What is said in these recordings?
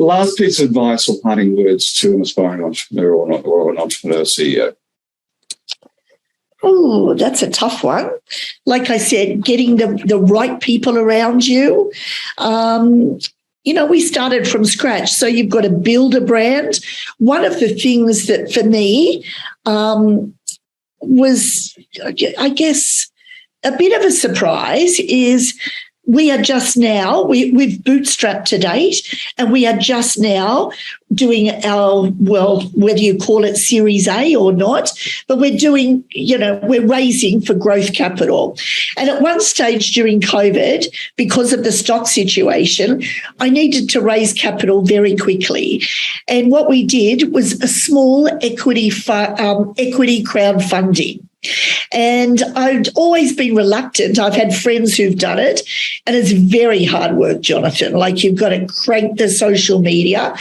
last piece of advice or parting words to an aspiring entrepreneur or an entrepreneur CEO. Oh, that's a tough one. Like I said, getting the right people around you. We started from scratch, so you've got to build a brand. One of the things that for me was, I guess, a bit of a surprise is we are just now, we've bootstrapped to date, and we are just now doing our, whether you call it Series A or not, but we're doing, we're raising for growth capital. And at one stage during COVID, because of the stock situation, I needed to raise capital very quickly. And what we did was a small equity crowdfunding. And I've always been reluctant. I've had friends who've done it, and it's very hard work, Jonathan. Like, you've got to crank the social media.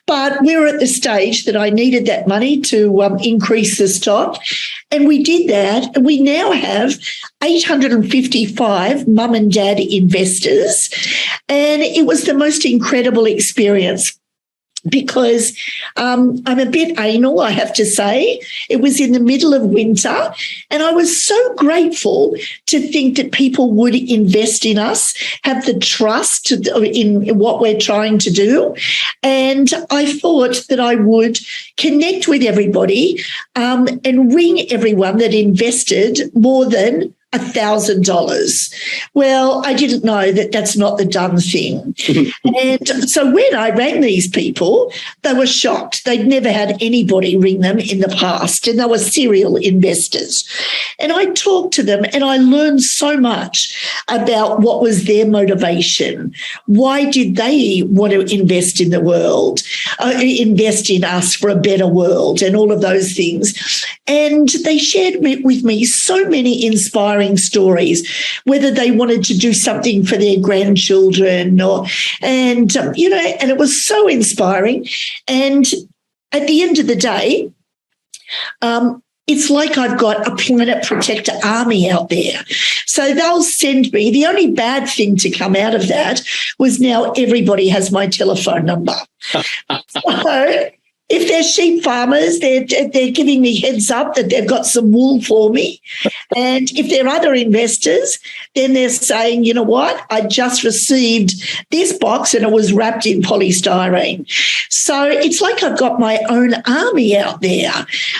But we were at the stage that I needed that money to increase the stock. And we did that. And we now have 855 mum and dad investors. And it was the most incredible experience. Because I'm a bit anal, I have to say. It was in the middle of winter, and I was so grateful to think that people would invest in us, have the trust in what we're trying to do. And I thought that I would connect with everybody and ring everyone that invested more than $1,000. Well, I didn't know that that's not the done thing. And so when I rang these people, they were shocked. They'd never had anybody ring them in the past, and they were serial investors. And I talked to them, and I learned so much about what was their motivation. Why did they want to invest in the world, invest in us for a better world, and all of those things. And they shared with me so many inspiring stories, whether they wanted to do something for their grandchildren and it was so inspiring. And at the end of the day, it's like I've got a Planet Protector army out there. So they'll send me. The only bad thing to come out of that was now everybody has my telephone number. So if they're sheep farmers, they're giving me heads up that they've got some wool for me. And if they're other investors, then they're saying, you know what, I just received this box and it was wrapped in polystyrene. So it's like I've got my own army out there.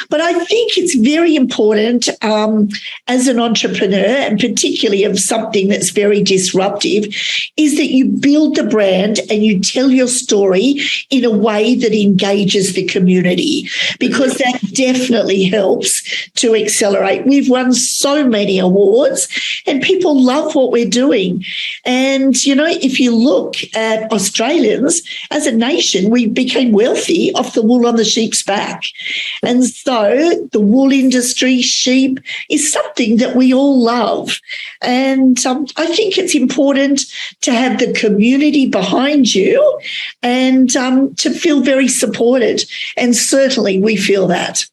But I think it's very important as an entrepreneur, and particularly of something that's very disruptive, is that you build the brand and you tell your story in a way that engages the community, because that definitely helps to accelerate. We've won so many awards and people love what we're doing. And, if you look at Australians as a nation, we became wealthy off the wool on the sheep's back. And so the wool industry, sheep, is something that we all love. And I think it's important to have the community behind you and to feel very supported. And certainly we feel that.